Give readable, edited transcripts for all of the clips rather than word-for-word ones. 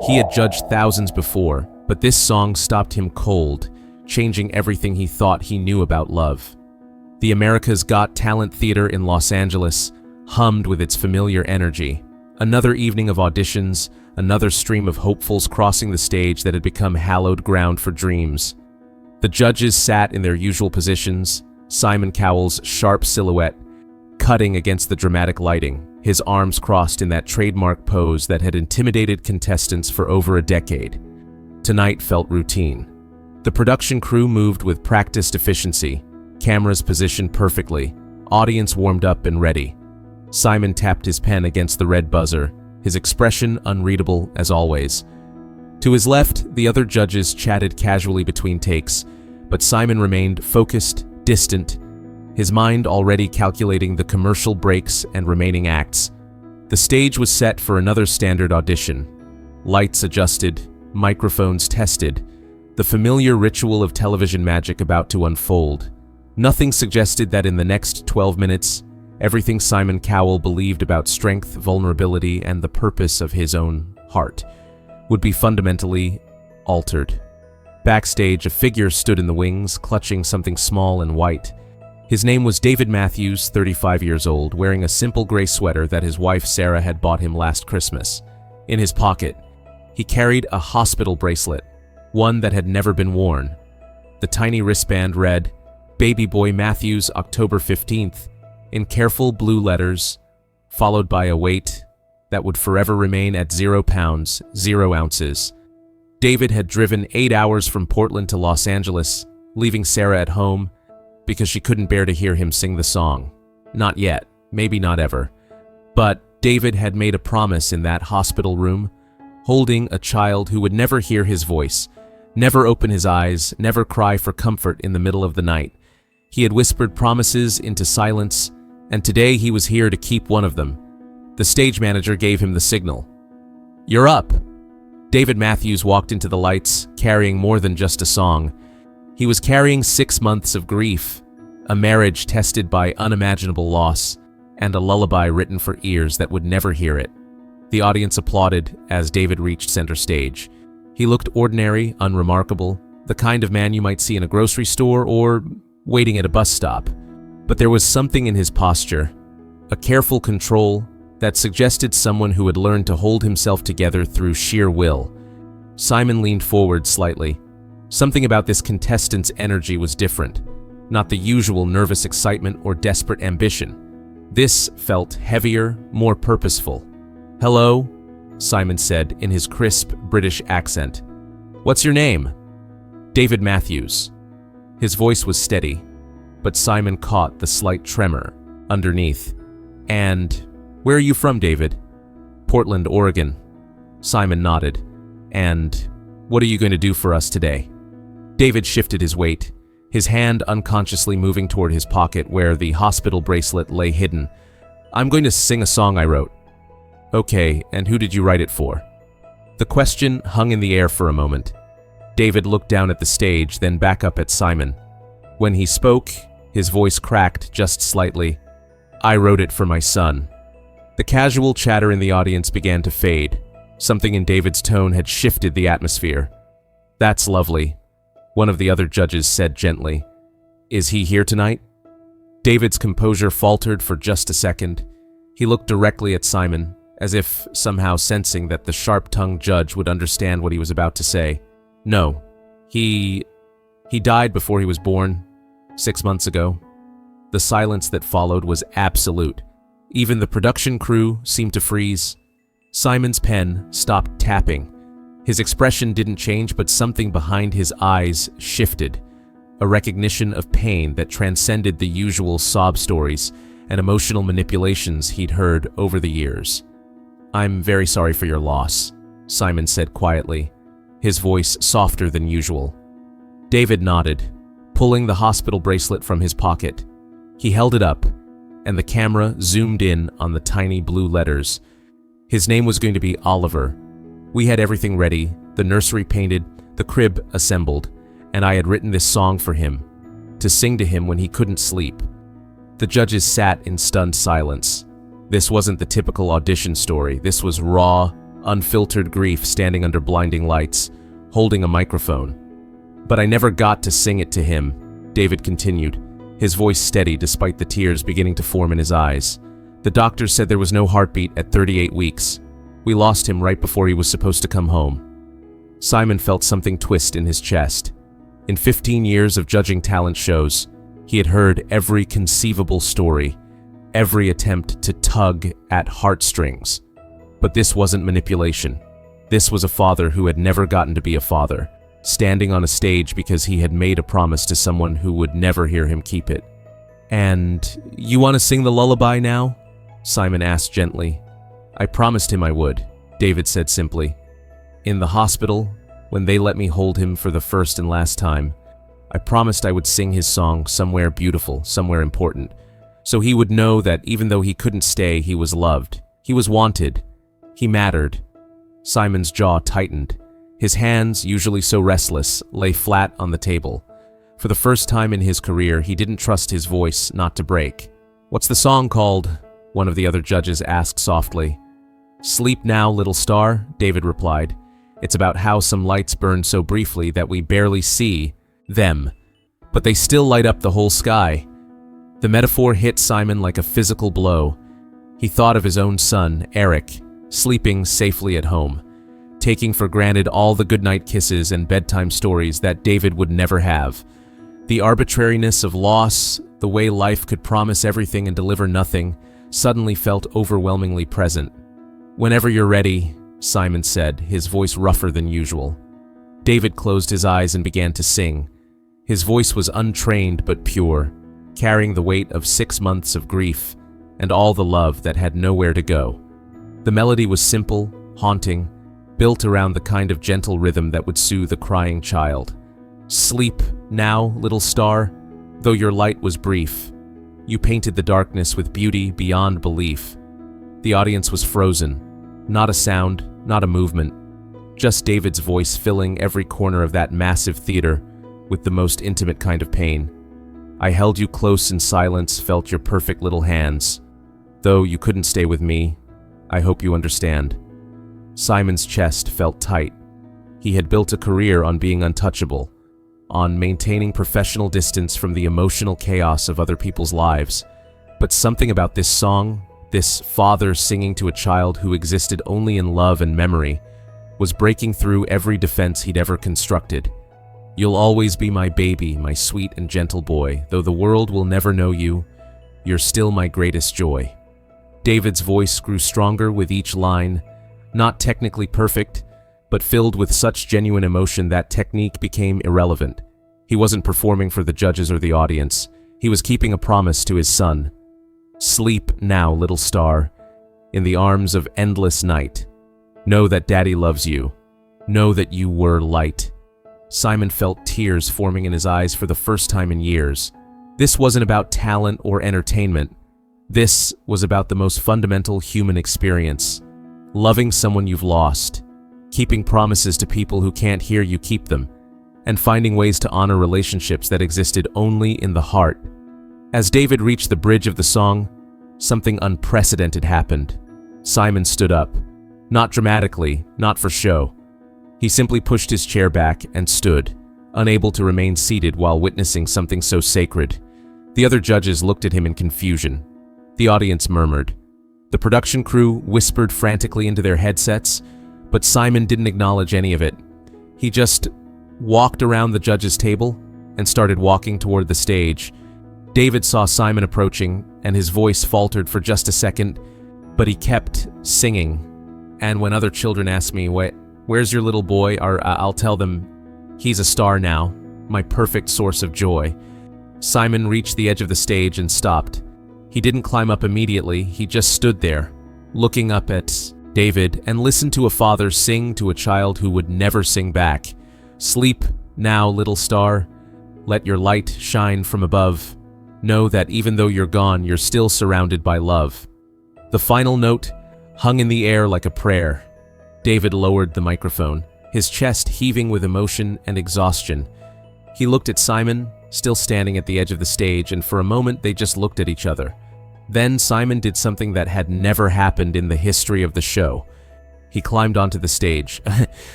He had judged thousands before, but this song stopped him cold, changing everything he thought he knew about love. The America's Got Talent Theater in Los Angeles hummed with its familiar energy. Another evening of auditions, another stream of hopefuls crossing the stage that had become hallowed ground for dreams. The judges sat in their usual positions, Simon Cowell's sharp silhouette cutting against the dramatic lighting, his arms crossed in that trademark pose that had intimidated contestants for over a decade. Tonight felt routine. The production crew moved with practiced efficiency, cameras positioned perfectly, audience warmed up and ready. Simon tapped his pen against the red buzzer, his expression unreadable as always. To his left, the other judges chatted casually between takes, but Simon remained focused, distant, his mind already calculating the commercial breaks and remaining acts. The stage was set for another standard audition. Lights adjusted, microphones tested, the familiar ritual of television magic about to unfold. Nothing suggested that in the next 12 minutes, everything Simon Cowell believed about strength, vulnerability, and the purpose of his own heart would be fundamentally altered. Backstage, a figure stood in the wings, clutching something small and white. His name was David Matthews, 35 years old, wearing a simple gray sweater that his wife Sarah had bought him last Christmas. In his pocket, he carried a hospital bracelet, one that had never been worn. The tiny wristband read, "Baby Boy Matthews, October 15th, in careful blue letters, followed by a weight that would forever remain at 0 pounds, 0 ounces. David had driven 8 hours from Portland to Los Angeles, leaving Sarah at home because she couldn't bear to hear him sing the song. Not yet, maybe not ever. But David had made a promise in that hospital room, holding a child who would never hear his voice, never open his eyes, never cry for comfort in the middle of the night. He had whispered promises into silence, and today he was here to keep one of them. The stage manager gave him the signal. "You're up." David Matthews walked into the lights, carrying more than just a song. He was carrying 6 months of grief, a marriage tested by unimaginable loss, and a lullaby written for ears that would never hear it. The audience applauded as David reached center stage. He looked ordinary, unremarkable, the kind of man you might see in a grocery store or waiting at a bus stop. But there was something in his posture, a careful control that suggested someone who had learned to hold himself together through sheer will. Simon leaned forward slightly. Something about this contestant's energy was different, not the usual nervous excitement or desperate ambition. This felt heavier, more purposeful. "Hello," Simon said in his crisp British accent. "What's your name?" "David Matthews." His voice was steady, but Simon caught the slight tremor underneath. "And where are you from, David?" "Portland, Oregon." Simon nodded. "And what are you going to do for us today?" David shifted his weight, his hand unconsciously moving toward his pocket where the hospital bracelet lay hidden. "I'm going to sing a song I wrote." "Okay, and who did you write it for?" The question hung in the air for a moment. David looked down at the stage, then back up at Simon. When he spoke, his voice cracked just slightly. "I wrote it for my son." The casual chatter in the audience began to fade. Something in David's tone had shifted the atmosphere. "That's lovely," one of the other judges said gently. "Is he here tonight?" David's composure faltered for just a second. He looked directly at Simon, as if somehow sensing that the sharp-tongued judge would understand what he was about to say. "No. He died before he was born, 6 months ago." The silence that followed was absolute. Even the production crew seemed to freeze. Simon's pen stopped tapping. His expression didn't change, but something behind his eyes shifted. A recognition of pain that transcended the usual sob stories and emotional manipulations he'd heard over the years. "I'm very sorry for your loss," Simon said quietly, his voice softer than usual. David nodded, pulling the hospital bracelet from his pocket. He held it up, and the camera zoomed in on the tiny blue letters. His name was going to be Oliver. We had everything ready, the nursery painted, the crib assembled, and I had written this song for him, to sing to him when he couldn't sleep. The judges sat in stunned silence. This wasn't the typical audition story. This was raw, unfiltered grief standing under blinding lights, holding a microphone. But I never got to sing it to him, David continued, his voice steady despite the tears beginning to form in his eyes. The doctors said there was no heartbeat at 38 weeks. We lost him right before he was supposed to come home. Simon felt something twist in his chest. In 15 years of judging talent shows, he had heard every conceivable story, every attempt to tug at heartstrings. But this wasn't manipulation. This was a father who had never gotten to be a father, standing on a stage because he had made a promise to someone who would never hear him keep it. "And you want to sing the lullaby now?" Simon asked gently. "I promised him I would," David said simply. "In the hospital, when they let me hold him for the first and last time, I promised I would sing his song somewhere beautiful, somewhere important, so he would know that even though he couldn't stay, he was loved, he was wanted, he mattered." Simon's jaw tightened. His hands, usually so restless, lay flat on the table. For the first time in his career, he didn't trust his voice not to break. "What's the song called?" one of the other judges asked softly. "Sleep Now, Little Star," David replied. "It's about how some lights burn so briefly that we barely see them, but they still light up the whole sky." The metaphor hit Simon like a physical blow. He thought of his own son, Eric, sleeping safely at home, taking for granted all the goodnight kisses and bedtime stories that David would never have. The arbitrariness of loss, the way life could promise everything and deliver nothing, suddenly felt overwhelmingly present. "Whenever you're ready," Simon said, his voice rougher than usual. David closed his eyes and began to sing. His voice was untrained but pure, carrying the weight of 6 months of grief and all the love that had nowhere to go. The melody was simple, haunting, built around the kind of gentle rhythm that would soothe a crying child. "Sleep now, little star, though your light was brief. You painted the darkness with beauty beyond belief." The audience was frozen. Not a sound, not a movement. Just David's voice filling every corner of that massive theater with the most intimate kind of pain. "I held you close in silence, felt your perfect little hands. Though you couldn't stay with me, I hope you understand." Simon's chest felt tight. He had built a career on being untouchable, on maintaining professional distance from the emotional chaos of other people's lives. But something about this song, this father singing to a child who existed only in love and memory, was breaking through every defense he'd ever constructed. "You'll always be my baby, my sweet and gentle boy. Though the world will never know you, you're still my greatest joy." David's voice grew stronger with each line, not technically perfect, but filled with such genuine emotion that technique became irrelevant. He wasn't performing for the judges or the audience. He was keeping a promise to his son. "Sleep now, little star, in the arms of endless night. Know that Daddy loves you. Know that you were light." Simon felt tears forming in his eyes for the first time in years. This wasn't about talent or entertainment. This was about the most fundamental human experience. Loving someone you've lost, keeping promises to people who can't hear you keep them, and finding ways to honor relationships that existed only in the heart. As David reached the bridge of the song, something unprecedented happened. Simon stood up. Not dramatically, not for show. He simply pushed his chair back and stood, unable to remain seated while witnessing something so sacred. The other judges looked at him in confusion. The audience murmured. The production crew whispered frantically into their headsets, but Simon didn't acknowledge any of it. He just walked around the judges' table and started walking toward the stage. David saw Simon approaching, and his voice faltered for just a second, but he kept singing. "And when other children ask me, where's your little boy?" I'll tell them, "He's a star now, my perfect source of joy." Simon reached the edge of the stage and stopped. He didn't climb up immediately, he just stood there, looking up at David, and listened to a father sing to a child who would never sing back. "Sleep now, little star. Let your light shine from above. Know that even though you're gone, you're still surrounded by love." The final note hung in the air like a prayer. David lowered the microphone, his chest heaving with emotion and exhaustion. He looked at Simon, still standing at the edge of the stage, and for a moment they just looked at each other. Then Simon did something that had never happened in the history of the show. He climbed onto the stage.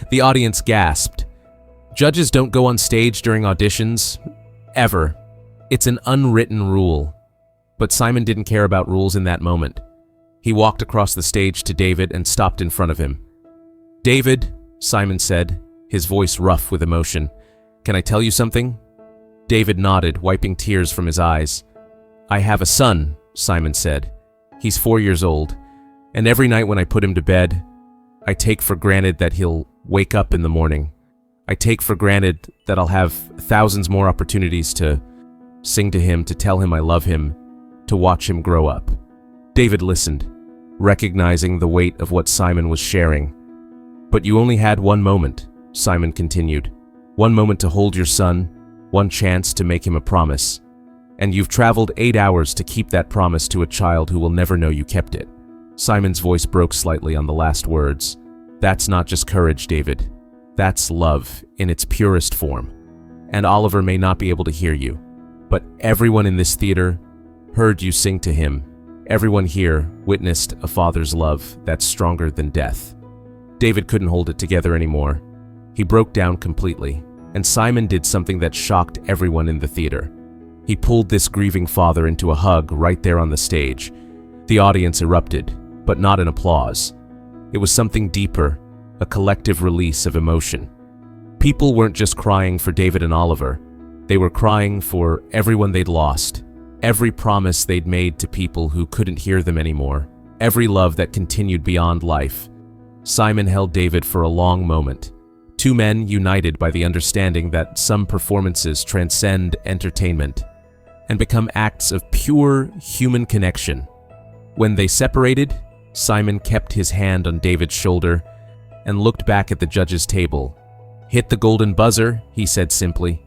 The audience gasped. Judges don't go on stage during auditions. Ever. It's an unwritten rule. But Simon didn't care about rules in that moment. He walked across the stage to David and stopped in front of him. "David," Simon said, his voice rough with emotion, "can I tell you something?" David nodded, wiping tears from his eyes. "I have a son," Simon said. "He's 4 years old, and every night when I put him to bed, I take for granted that he'll wake up in the morning. I take for granted that I'll have thousands more opportunities to sing to him, to tell him I love him, to watch him grow up." David listened, recognizing the weight of what Simon was sharing. "But you only had one moment," Simon continued. "One moment to hold your son, one chance to make him a promise. And you've traveled 8 hours to keep that promise to a child who will never know you kept it." Simon's voice broke slightly on the last words. "That's not just courage, David. That's love in its purest form. And Oliver may not be able to hear you, but everyone in this theater heard you sing to him. Everyone here witnessed a father's love that's stronger than death." David couldn't hold it together anymore. He broke down completely, and Simon did something that shocked everyone in the theater. He pulled this grieving father into a hug right there on the stage. The audience erupted, but not in applause. It was something deeper, a collective release of emotion. People weren't just crying for David and Oliver. They were crying for everyone they'd lost, every promise they'd made to people who couldn't hear them anymore, every love that continued beyond life. Simon held David for a long moment. Two men united by the understanding that some performances transcend entertainment and become acts of pure human connection. When they separated, Simon kept his hand on David's shoulder and looked back at the judges' table. "Hit the golden buzzer," he said simply.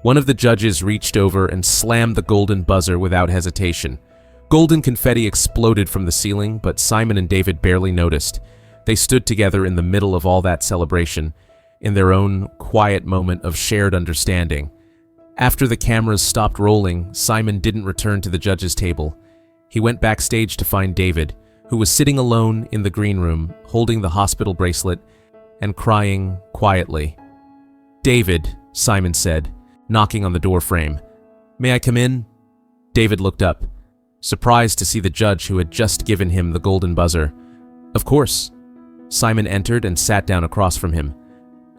One of the judges reached over and slammed the golden buzzer without hesitation. Golden confetti exploded from the ceiling, but Simon and David barely noticed. They stood together in the middle of all that celebration, in their own quiet moment of shared understanding. After the cameras stopped rolling, Simon didn't return to the judges' table. He went backstage to find David, who was sitting alone in the green room, holding the hospital bracelet and crying quietly. "David," Simon said, knocking on the door frame. "May I come in?" David looked up, surprised to see the judge who had just given him the golden buzzer. "Of course." Simon entered and sat down across from him.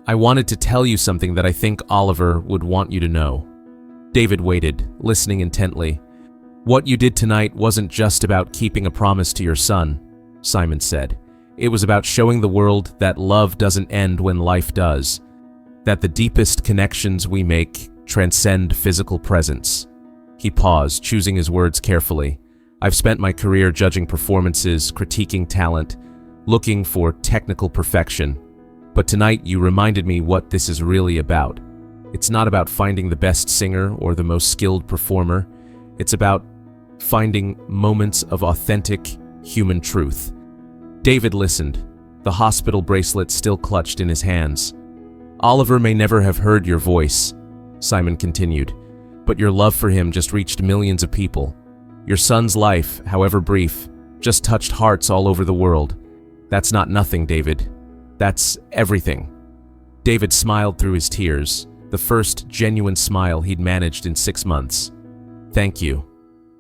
"I wanted to tell you something that I think Oliver would want you to know." David waited, listening intently. "What you did tonight wasn't just about keeping a promise to your son," Simon said. "It was about showing the world that love doesn't end when life does, that the deepest connections we make transcend physical presence." He paused, choosing his words carefully. "I've spent my career judging performances, critiquing talent, looking for technical perfection. But tonight you reminded me what this is really about. It's not about finding the best singer or the most skilled performer. It's about finding moments of authentic human truth." David listened, the hospital bracelet still clutched in his hands. "Oliver may never have heard your voice," Simon continued, "but your love for him just reached millions of people. Your son's life, however brief, just touched hearts all over the world. That's not nothing, David. That's everything." David smiled through his tears, the first genuine smile he'd managed in 6 months. "Thank you,"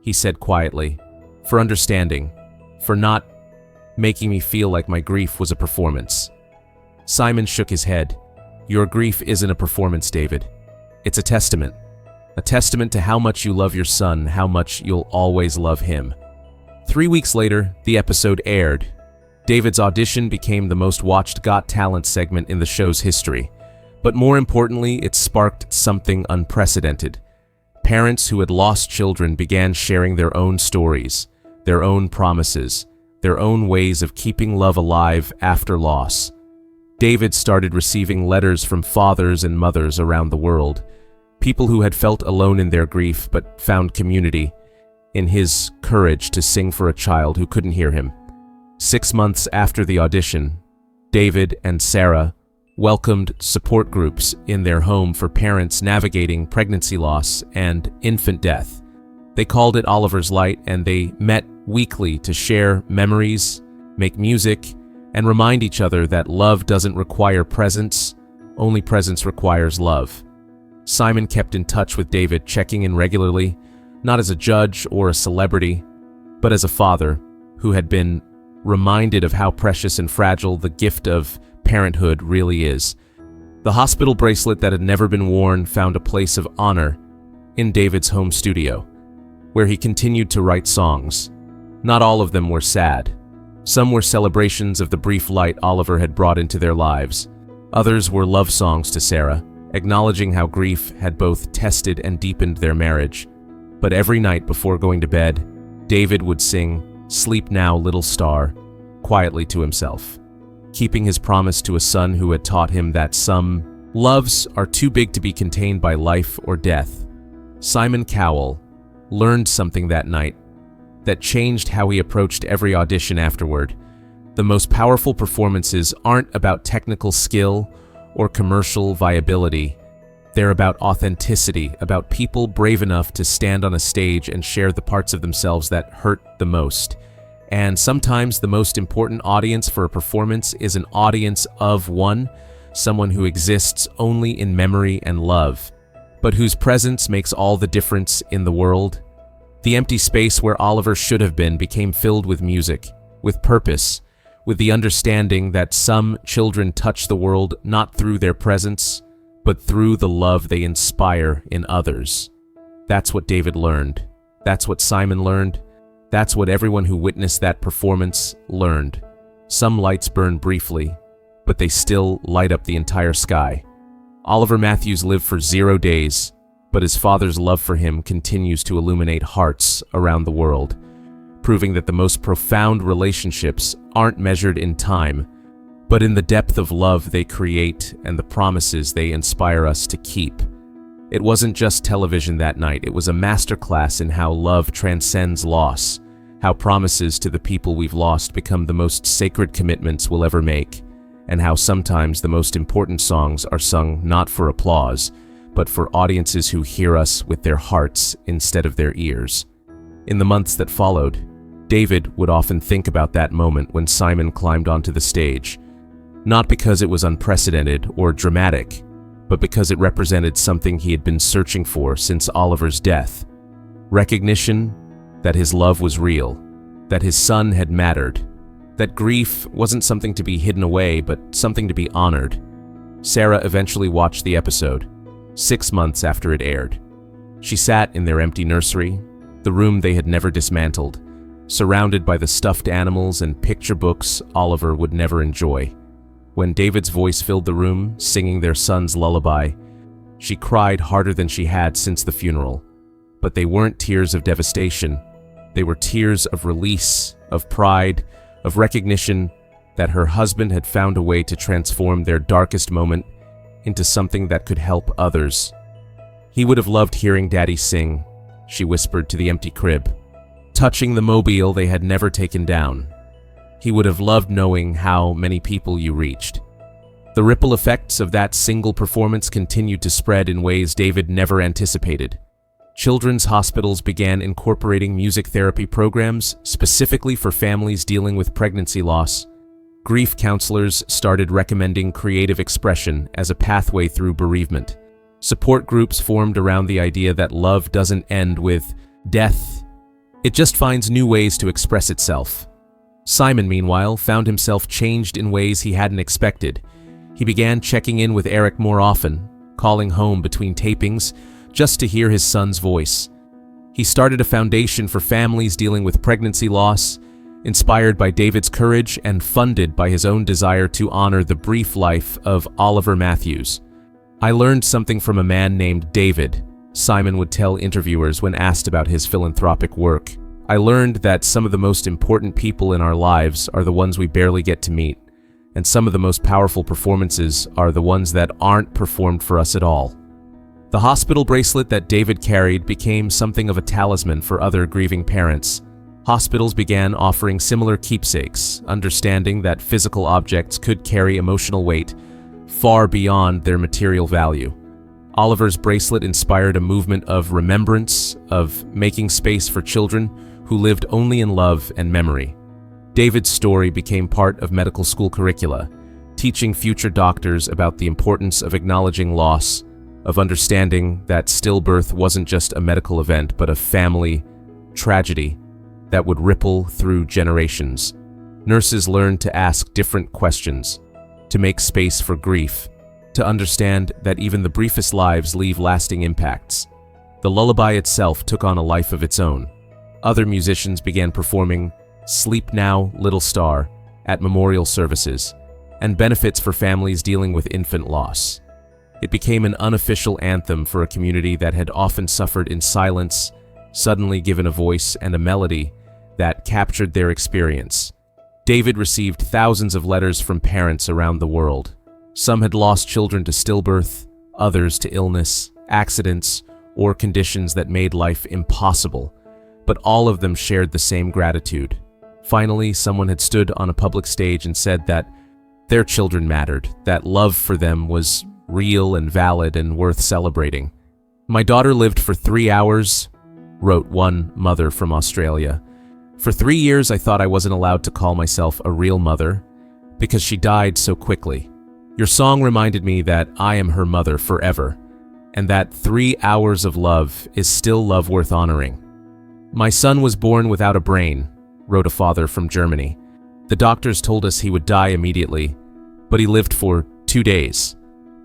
he said quietly, "for understanding, for not making me feel like my grief was a performance." Simon shook his head. "Your grief isn't a performance, David. It's a testament to how much you love your son, how much you'll always love him." 3 weeks later, the episode aired. David's audition became the most watched Got Talent segment in the show's history. But more importantly, it sparked something unprecedented. Parents who had lost children began sharing their own stories, their own promises, their own ways of keeping love alive after loss. David started receiving letters from fathers and mothers around the world, people who had felt alone in their grief but found community in his courage to sing for a child who couldn't hear him. 6 months after the audition, David and Sarah welcomed support groups in their home for parents navigating pregnancy loss and infant death. They called it Oliver's Light, and they met weekly to share memories, make music, and remind each other that love doesn't require presence, only presence requires love. Simon kept in touch with David, checking in regularly, not as a judge or a celebrity, but as a father who had been reminded of how precious and fragile the gift of parenthood really is. The hospital bracelet that had never been worn found a place of honor in David's home studio, where he continued to write songs. Not all of them were sad. Some were celebrations of the brief light Oliver had brought into their lives. Others were love songs to Sarah, acknowledging how grief had both tested and deepened their marriage. But every night before going to bed, David would sing "Sleep Now, Little Star" quietly to himself, keeping his promise to a son who had taught him that some loves are too big to be contained by life or death. Simon Cowell learned something that night that changed how he approached every audition afterward. The most powerful performances aren't about technical skill or commercial viability. They're about authenticity, about people brave enough to stand on a stage and share the parts of themselves that hurt the most. And sometimes the most important audience for a performance is an audience of one, someone who exists only in memory and love, but whose presence makes all the difference in the world. The empty space where Oliver should have been became filled with music, with purpose, with the understanding that some children touch the world not through their presence, but through the love they inspire in others. That's what David learned. That's what Simon learned. That's what everyone who witnessed that performance learned. Some lights burn briefly, but they still light up the entire sky. Oliver Matthews lived for 0 days, but his father's love for him continues to illuminate hearts around the world, proving that the most profound relationships aren't measured in time, but in the depth of love they create and the promises they inspire us to keep. It wasn't just television that night, it was a masterclass in how love transcends loss, how promises to the people we've lost become the most sacred commitments we'll ever make, and how sometimes the most important songs are sung not for applause, but for audiences who hear us with their hearts instead of their ears. In the months that followed, David would often think about that moment when Simon climbed onto the stage, not because it was unprecedented or dramatic, but because it represented something he had been searching for since Oliver's death. Recognition that his love was real, that his son had mattered, that grief wasn't something to be hidden away, but something to be honored. Sarah eventually watched the episode, 6 months after it aired. She sat in their empty nursery, the room they had never dismantled, surrounded by the stuffed animals and picture books Oliver would never enjoy. When David's voice filled the room, singing their son's lullaby, she cried harder than she had since the funeral. But they weren't tears of devastation. They were tears of release, of pride, of recognition that her husband had found a way to transform their darkest moment into something that could help others. He would have loved hearing Daddy sing, she whispered to the empty crib, touching the mobile they had never taken down. He would have loved knowing how many people you reached. The ripple effects of that single performance continued to spread in ways David never anticipated. Children's hospitals began incorporating music therapy programs specifically for families dealing with pregnancy loss. Grief counselors started recommending creative expression as a pathway through bereavement. Support groups formed around the idea that love doesn't end with death. It just finds new ways to express itself. Simon, meanwhile, found himself changed in ways he hadn't expected. He began checking in with Eric more often, calling home between tapings just to hear his son's voice. He started a foundation for families dealing with pregnancy loss, inspired by David's courage and funded by his own desire to honor the brief life of Oliver Matthews. "I learned something from a man named David," Simon would tell interviewers when asked about his philanthropic work. "I learned that some of the most important people in our lives are the ones we barely get to meet, and some of the most powerful performances are the ones that aren't performed for us at all." The hospital bracelet that David carried became something of a talisman for other grieving parents. Hospitals began offering similar keepsakes, understanding that physical objects could carry emotional weight far beyond their material value. Oliver's bracelet inspired a movement of remembrance, of making space for children who lived only in love and memory. David's story became part of medical school curricula, teaching future doctors about the importance of acknowledging loss, of understanding that stillbirth wasn't just a medical event but a family tragedy that would ripple through generations. Nurses learned to ask different questions, to make space for grief, to understand that even the briefest lives leave lasting impacts. The lullaby itself took on a life of its own. Other musicians began performing Sleep Now, Little Star at memorial services and benefits for families dealing with infant loss. It became an unofficial anthem for a community that had often suffered in silence, suddenly given a voice and a melody that captured their experience. David received thousands of letters from parents around the world. Some had lost children to stillbirth, others to illness, accidents, or conditions that made life impossible, but all of them shared the same gratitude. Finally, someone had stood on a public stage and said that their children mattered, that love for them was real and valid and worth celebrating. "My daughter lived for 3 hours," wrote one mother from Australia. "For 3 years I thought I wasn't allowed to call myself a real mother because she died so quickly. Your song reminded me that I am her mother forever, and that 3 hours of love is still love worth honoring. My son was born without a brain," wrote a father from Germany. "The doctors told us he would die immediately, but he lived for 2 days.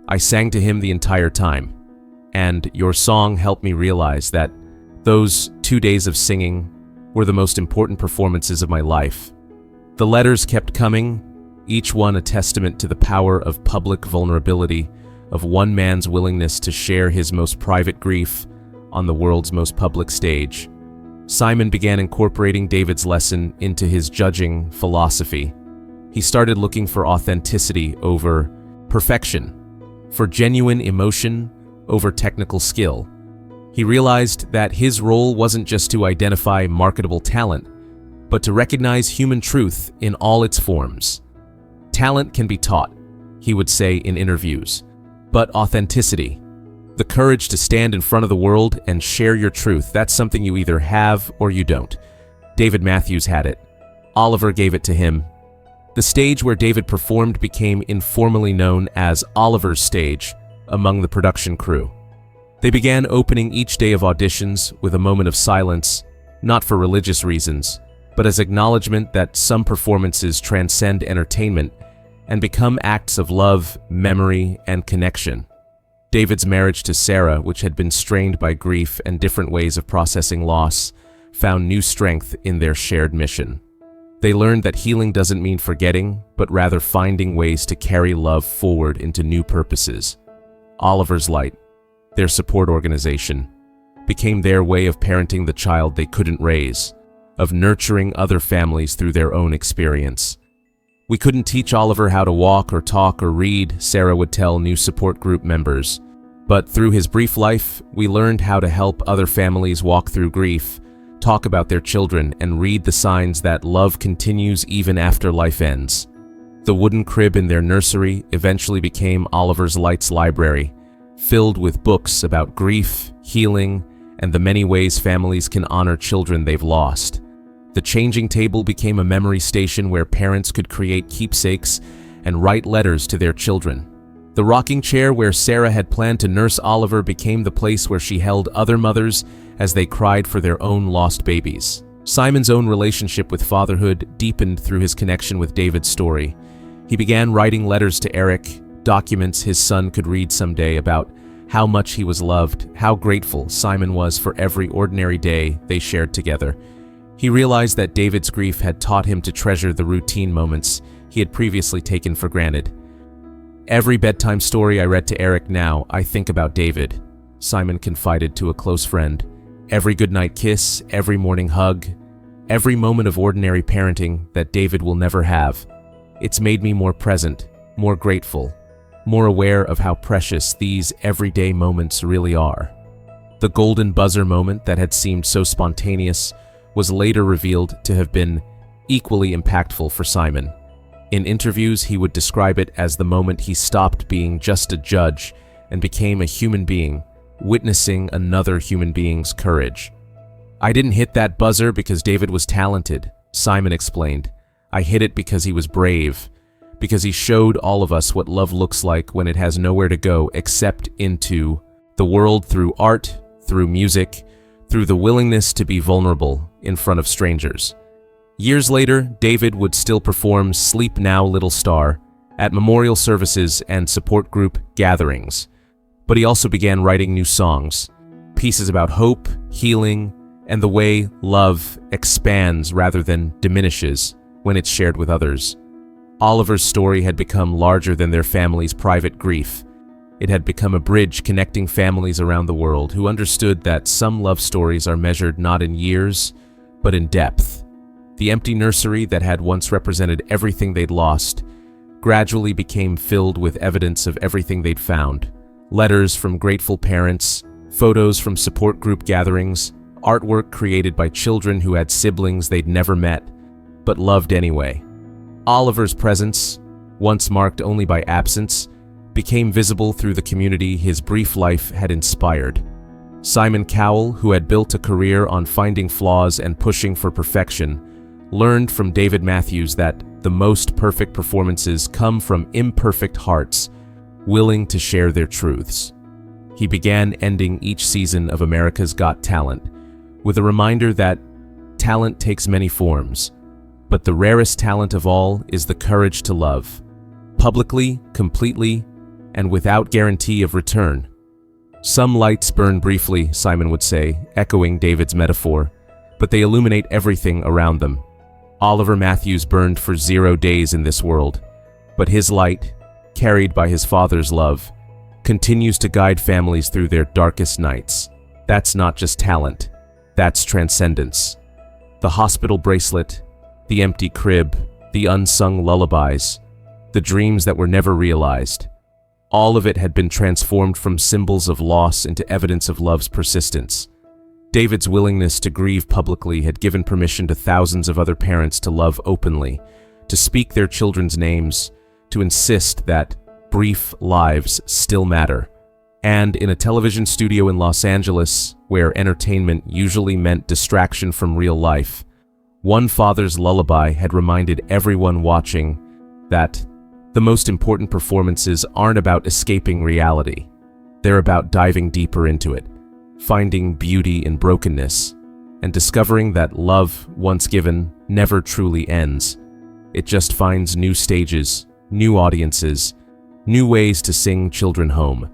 I sang to him the entire time, and your song helped me realize that those 2 days of singing were the most important performances of my life." The letters kept coming, each one a testament to the power of public vulnerability, of one man's willingness to share his most private grief on the world's most public stage. Simon began incorporating David's lesson into his judging philosophy. He started looking for authenticity over perfection, for genuine emotion over technical skill. He realized that his role wasn't just to identify marketable talent, but to recognize human truth in all its forms. "Talent can be taught," he would say in interviews, "but authenticity, the courage to stand in front of the world and share your truth, that's something you either have or you don't." David Matthews had it. Oliver gave it to him. The stage where David performed became informally known as Oliver's stage among the production crew. They began opening each day of auditions with a moment of silence, not for religious reasons, but as acknowledgement that some performances transcend entertainment and become acts of love, memory, and connection. David's marriage to Sarah, which had been strained by grief and different ways of processing loss, found new strength in their shared mission. They learned that healing doesn't mean forgetting, but rather finding ways to carry love forward into new purposes. Oliver's Light, their support organization, became their way of parenting the child they couldn't raise, of nurturing other families through their own experience. "We couldn't teach Oliver how to walk or talk or read," Sarah would tell new support group members. "But through his brief life, we learned how to help other families walk through grief, talk about their children, and read the signs that love continues even after life ends." The wooden crib in their nursery eventually became Oliver's Light's library, filled with books about grief, healing, and the many ways families can honor children they've lost. The changing table became a memory station where parents could create keepsakes and write letters to their children. The rocking chair where Sarah had planned to nurse Oliver became the place where she held other mothers as they cried for their own lost babies. Simon's own relationship with fatherhood deepened through his connection with David's story. He began writing letters to Eric, documents his son could read someday, about how much he was loved, how grateful Simon was for every ordinary day they shared together. He realized that David's grief had taught him to treasure the routine moments he had previously taken for granted. "Every bedtime story I read to Eric now, I think about David," Simon confided to a close friend. "Every goodnight kiss, every morning hug, every moment of ordinary parenting that David will never have. It's made me more present, more grateful, more aware of how precious these everyday moments really are." The golden buzzer moment that had seemed so spontaneous was later revealed to have been equally impactful for Simon. In interviews, he would describe it as the moment he stopped being just a judge and became a human being, witnessing another human being's courage. "I didn't hit that buzzer because David was talented," Simon explained. I hid it because he was brave, because he showed all of us what love looks like when it has nowhere to go except into the world through art, through music, through the willingness to be vulnerable in front of strangers. Years later, David would still perform Sleep Now, Little Star at memorial services and support group gatherings. But he also began writing new songs, pieces about hope, healing, and the way love expands rather than diminishes when it's shared with others. Oliver's story had become larger than their family's private grief. It had become a bridge connecting families around the world who understood that some love stories are measured not in years, but in depth. The empty nursery that had once represented everything they'd lost gradually became filled with evidence of everything they'd found. Letters from grateful parents, photos from support group gatherings, artwork created by children who had siblings they'd never met, but loved anyway. Oliver's presence, once marked only by absence, became visible through the community his brief life had inspired. Simon Cowell, who had built a career on finding flaws and pushing for perfection, learned from David Matthews that the most perfect performances come from imperfect hearts willing to share their truths. He began ending each season of America's Got Talent with a reminder that talent takes many forms, but the rarest talent of all is the courage to love, publicly, completely, and without guarantee of return. Some lights burn briefly, Simon would say, echoing David's metaphor, but they illuminate everything around them. Oliver Matthews burned for 0 days in this world, but his light, carried by his father's love, continues to guide families through their darkest nights. That's not just talent, that's transcendence. The hospital bracelet, the empty crib, the unsung lullabies, the dreams that were never realized. All of it had been transformed from symbols of loss into evidence of love's persistence. David's willingness to grieve publicly had given permission to thousands of other parents to love openly, to speak their children's names, to insist that brief lives still matter. And in a television studio in Los Angeles, where entertainment usually meant distraction from real life, one father's lullaby had reminded everyone watching that the most important performances aren't about escaping reality. They're about diving deeper into it, finding beauty in brokenness, and discovering that love, once given, never truly ends. It just finds new stages, new audiences, new ways to sing children home.